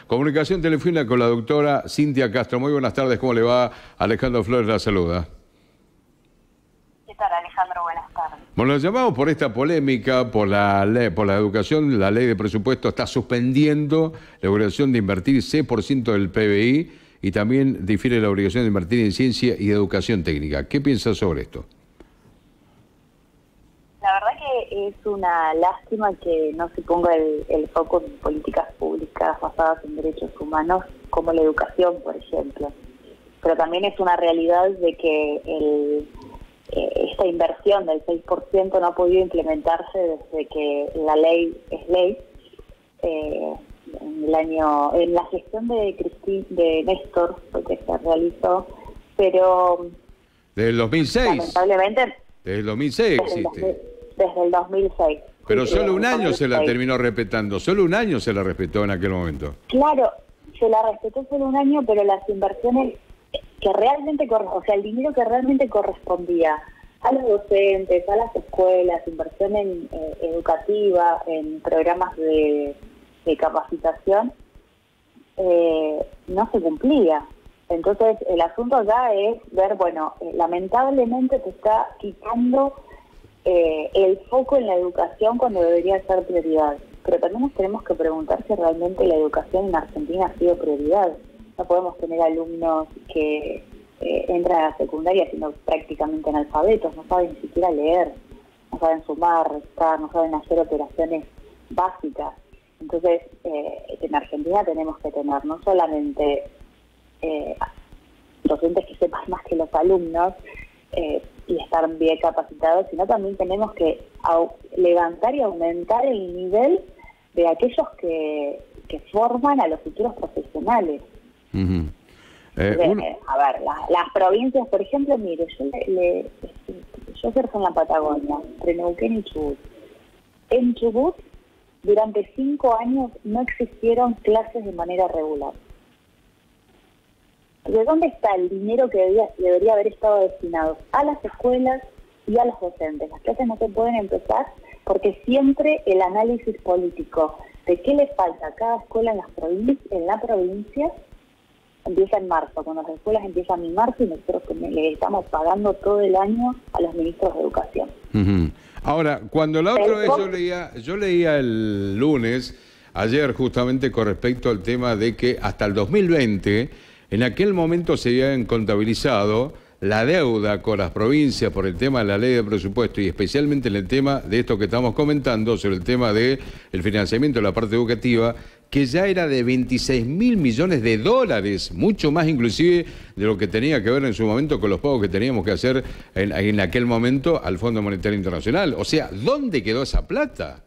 Comunicación telefónica con la doctora Cintia Castro. Muy buenas tardes, ¿cómo le va? Alejandro Flores la saluda. ¿Qué tal, Alejandro? Buenas tardes. Bueno, nos llamamos por esta polémica, por la ley, por la educación. La ley de presupuesto está suspendiendo la obligación de invertir 6% del PBI y también difiere la obligación de invertir en ciencia y educación técnica. ¿Qué piensas sobre esto? La verdad que es una lástima que no se ponga el foco en políticas públicas basadas en derechos humanos, como la educación, por ejemplo. Pero también es una realidad de que esta inversión del 6% no ha podido implementarse desde que la ley es ley. En la gestión de Néstor fue que se realizó, pero desde el 2006. Lamentablemente desde el 2006 existe. Desde el 2006. Pero sí, solo un año 2006. se la terminó respetando, solo un año se la respetó en aquel momento. Claro, se la respetó solo un año, pero las inversiones que realmente, o sea, el dinero que realmente correspondía a los docentes, a las escuelas, inversión en educativa, en programas de capacitación, no se cumplía. Entonces, el asunto acá es ver, bueno, lamentablemente se está quitando el foco en la educación cuando debería ser prioridad. Pero también nos tenemos que preguntar si realmente la educación en Argentina ha sido prioridad. No podemos tener alumnos que entran a la secundaria siendo prácticamente analfabetos, no saben ni siquiera leer, no saben sumar, restar, no saben hacer operaciones básicas. Entonces, en Argentina tenemos que tener no solamente docentes que sepan más que los alumnos y estar bien capacitados, sino también tenemos que levantar y aumentar el nivel de aquellos que forman a los futuros profesionales. Uh-huh. A ver, las provincias, por ejemplo, mire, yo ejerzo en la Patagonia, entre Neuquén y Chubut. En Chubut, durante 5 años no existieron clases de manera regular. ¿De dónde está el dinero que debería haber estado destinado a las escuelas y a los docentes? Las clases no se pueden empezar porque siempre el análisis político de qué le falta a cada escuela en la provincia empieza en marzo, cuando las escuelas empiezan en marzo y nosotros le estamos pagando todo el año a los ministros de educación. Uh-huh. Ahora, cuando la otra vez yo leía el lunes, ayer justamente con respecto al tema de que hasta el 2020, en aquel momento se habían contabilizado la deuda con las provincias por el tema de la ley de presupuesto y especialmente en el tema de esto que estamos comentando sobre el tema del financiamiento de la parte educativa, que ya era de 26.000 millones de dólares, mucho más inclusive de lo que tenía que ver en su momento con los pagos que teníamos que hacer en aquel momento al Fondo Monetario Internacional. O sea, ¿dónde quedó esa plata?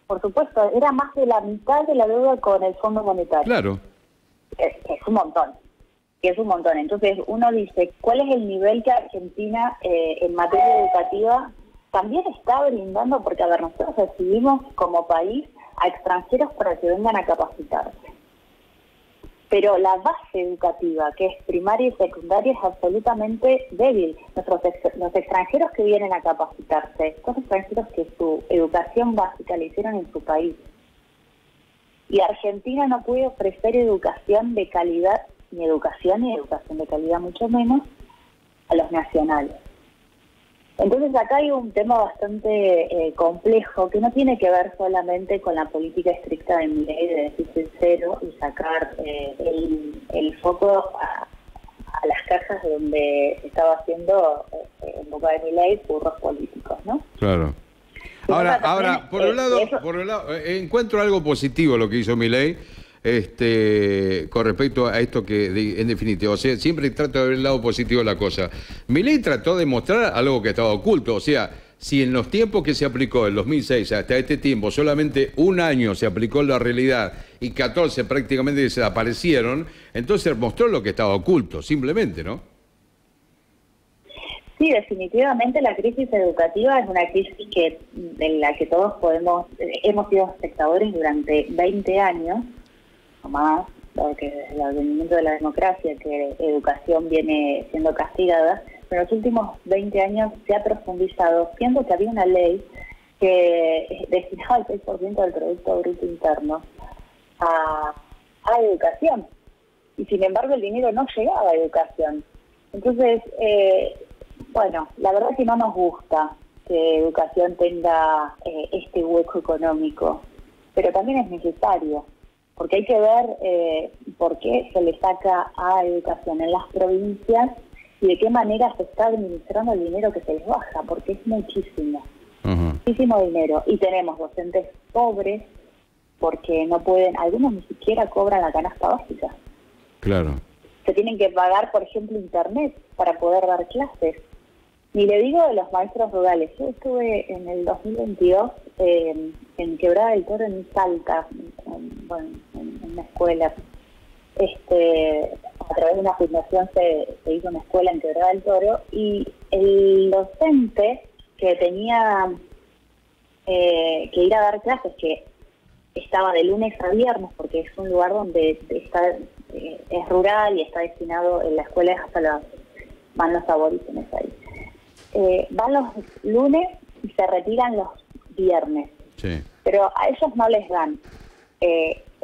Por supuesto, era más de la mitad de la deuda con el Fondo Monetario. Claro. Es un montón. Es un montón. Entonces uno dice, ¿cuál es el nivel que Argentina en materia educativa también está brindando? Porque, a ver, nosotros recibimos como país a extranjeros para que vengan a capacitarse. Pero la base educativa, que es primaria y secundaria, es absolutamente débil. Los extranjeros que vienen a capacitarse son extranjeros que su educación básica la hicieron en su país. Y Argentina no puede ofrecer educación de calidad, ni educación de calidad mucho menos, a los nacionales. Entonces acá hay un tema bastante complejo que no tiene que ver solamente con la política estricta de Milei de déficit cero y sacar el foco a las cajas donde estaba haciendo en boca de Milei burros políticos, ¿no? Claro. Ahora, por un lado, encuentro algo positivo lo que hizo Milei, con respecto a esto que, en definitiva, o sea, siempre trato de ver el lado positivo de la cosa. Milei trató de mostrar algo que estaba oculto, o sea, si en los tiempos que se aplicó, el 2006 hasta este tiempo, solamente un año se aplicó la realidad y 14 prácticamente desaparecieron, entonces mostró lo que estaba oculto, simplemente, ¿no? Sí, definitivamente la crisis educativa es una crisis en la que todos hemos sido espectadores durante 20 años, o más, dado que desde el advenimiento de la democracia, que educación viene siendo castigada, pero en los últimos 20 años se ha profundizado, siendo que había una ley que destinaba el 6% del Producto Bruto Interno a educación. Y sin embargo el dinero no llegaba a educación. Entonces, bueno, la verdad es que no nos gusta que educación tenga este hueco económico, pero también es necesario, porque hay que ver por qué se le saca a educación en las provincias y de qué manera se está administrando el dinero que se les baja, porque es muchísimo, muchísimo dinero. Y tenemos docentes pobres porque no pueden, algunos ni siquiera cobran la canasta básica. Claro. Se tienen que pagar, por ejemplo, internet para poder dar clases. Ni le digo de los maestros rurales. Yo estuve en el 2022 en Quebrada del Toro, en Salta, en una escuela. A través de una fundación se hizo una escuela en Quebrada del Toro y el docente que tenía que ir a dar clases, que estaba de lunes a viernes, porque es un lugar donde es rural y está destinado, en la escuela van los aborígenes ahí. Van los lunes y se retiran los viernes. Sí. Pero a ellos no les dan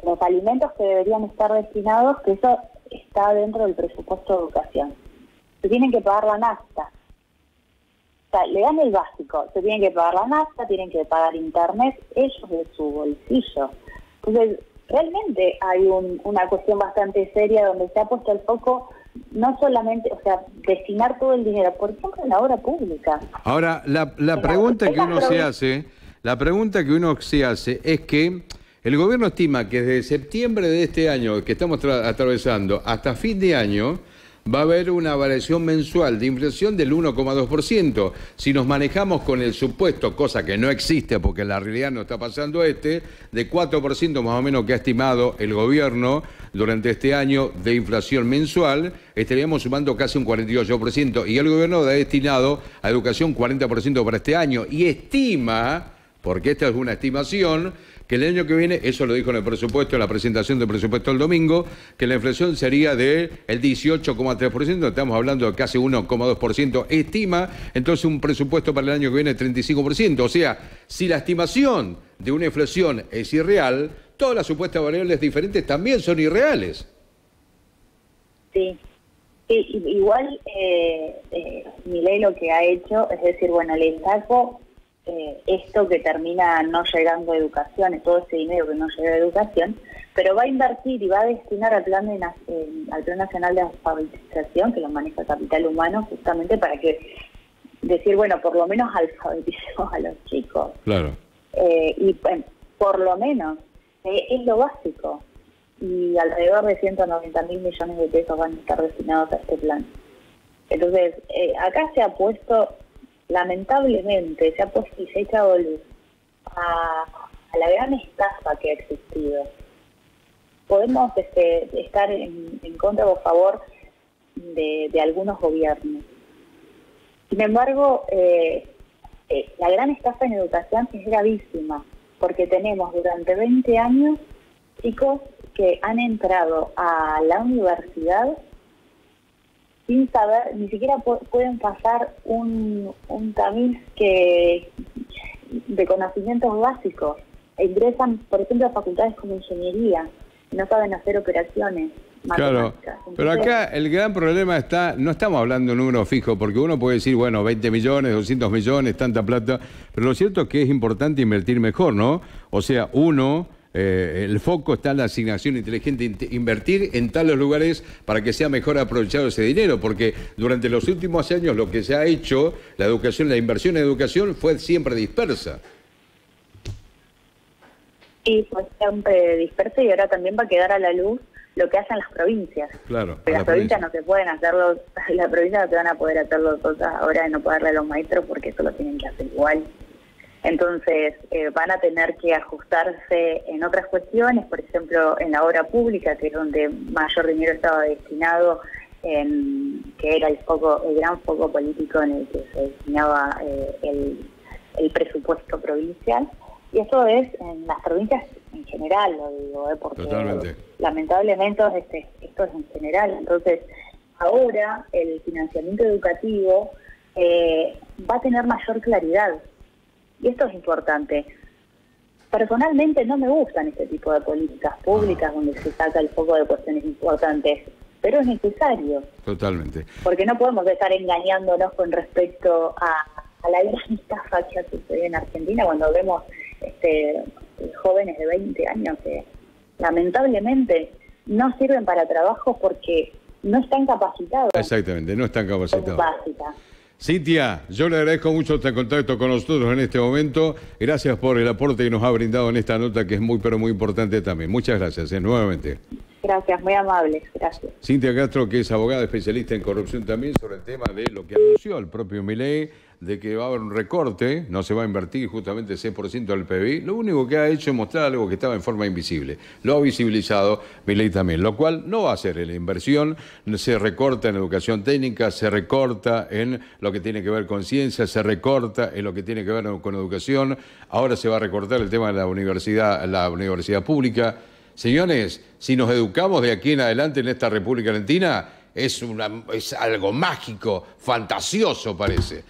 los alimentos que deberían estar destinados, que eso está dentro del presupuesto de educación. Se tienen que pagar la nafta. O sea, le dan el básico, se tienen que pagar la nafta, tienen que pagar internet, ellos de su bolsillo. Entonces, realmente hay una cuestión bastante seria donde se ha puesto el foco, no solamente, o sea, destinar todo el dinero, por ejemplo, en la obra pública. Ahora, la pregunta que uno se hace, es que el gobierno estima que desde septiembre de este año que estamos atravesando hasta fin de año va a haber una variación mensual de inflación del 1,2%. Si nos manejamos con el supuesto, cosa que no existe porque en la realidad no está pasando de 4% más o menos que ha estimado el gobierno durante este año de inflación mensual, estaríamos sumando casi un 48%. Y el gobierno ha destinado a educación 40% para este año. Y estima, porque esta es una estimación, que el año que viene, eso lo dijo en el presupuesto, en la presentación del presupuesto el domingo, que la inflación sería del 18,3%, estamos hablando de casi 1,2%, estima entonces un presupuesto para el año que viene de 35%. O sea, si la estimación de una inflación es irreal, todas las supuestas variables diferentes también son irreales. Sí. Igual Milei lo que ha hecho es decir, bueno, le saco esto que termina no llegando a educación, todo ese dinero que no llega a educación, pero va a invertir y va a destinar al Plan Nacional de Alfabetización, que lo maneja Capital Humano, justamente para que decir, bueno, por lo menos alfabeticemos a los chicos. Claro. Y bueno, por lo menos, es lo básico. Y alrededor de 190.000 millones de pesos van a estar destinados a este plan. Entonces, acá se ha puesto, lamentablemente, se ha puesto y se ha echado luz a la gran estafa que ha existido. Podemos estar en contra o a favor de algunos gobiernos. Sin embargo, la gran estafa en educación es gravísima, porque tenemos durante 20 años chicos que han entrado a la universidad sin saber, ni siquiera pueden pasar un tamiz de conocimientos básicos. Ingresan, por ejemplo, a facultades como ingeniería, y no saben hacer operaciones matemáticas. Claro, pero acá el gran problema está, no estamos hablando de un número fijo, porque uno puede decir, bueno, 20 millones, 200 millones, tanta plata, pero lo cierto es que es importante invertir mejor, ¿no? O sea, el foco está en la asignación inteligente, invertir en tales lugares para que sea mejor aprovechado ese dinero, porque durante los últimos años lo que se ha hecho, la inversión en educación fue siempre dispersa. Sí, fue siempre dispersa y ahora también va a quedar a la luz lo que hacen las provincias. Claro. Las provincias no se pueden hacerlo, las provincias no se van a poder hacer las cosas ahora de no pagarle a los maestros porque eso lo tienen que hacer igual. Entonces van a tener que ajustarse en otras cuestiones, por ejemplo en la obra pública, que es donde mayor dinero estaba destinado, que era el gran foco político en el que se destinaba el presupuesto provincial. Y eso es en las provincias en general, lo digo, porque totalmente. Lamentablemente esto es en general. Entonces ahora el financiamiento educativo va a tener mayor claridad. Y esto es importante. Personalmente no me gustan este tipo de políticas públicas donde se saca el foco de cuestiones importantes, pero es necesario. Totalmente. Porque no podemos estar engañándonos con respecto a la gran estafa que ha sucedido en Argentina cuando vemos jóvenes de 20 años que lamentablemente no sirven para trabajo porque no están capacitados. Exactamente, no están capacitados. Básica. Cintia, yo le agradezco mucho este contacto con nosotros en este momento. Gracias por el aporte que nos ha brindado en esta nota que es muy, pero muy importante también. Muchas gracias, nuevamente. Gracias, muy amables, gracias. Cintia Castro, que es abogada especialista en corrupción también, sobre el tema de lo que anunció el propio Milei, de que va a haber un recorte, no se va a invertir justamente el 6% del PBI. Lo único que ha hecho es mostrar algo que estaba en forma invisible. Lo ha visibilizado Milei también, lo cual no va a ser en la inversión, se recorta en educación técnica, se recorta en lo que tiene que ver con ciencia, se recorta en lo que tiene que ver con educación, ahora se va a recortar el tema de la universidad pública. Señores, si nos educamos de aquí en adelante en esta República Argentina, es algo mágico, fantasioso parece.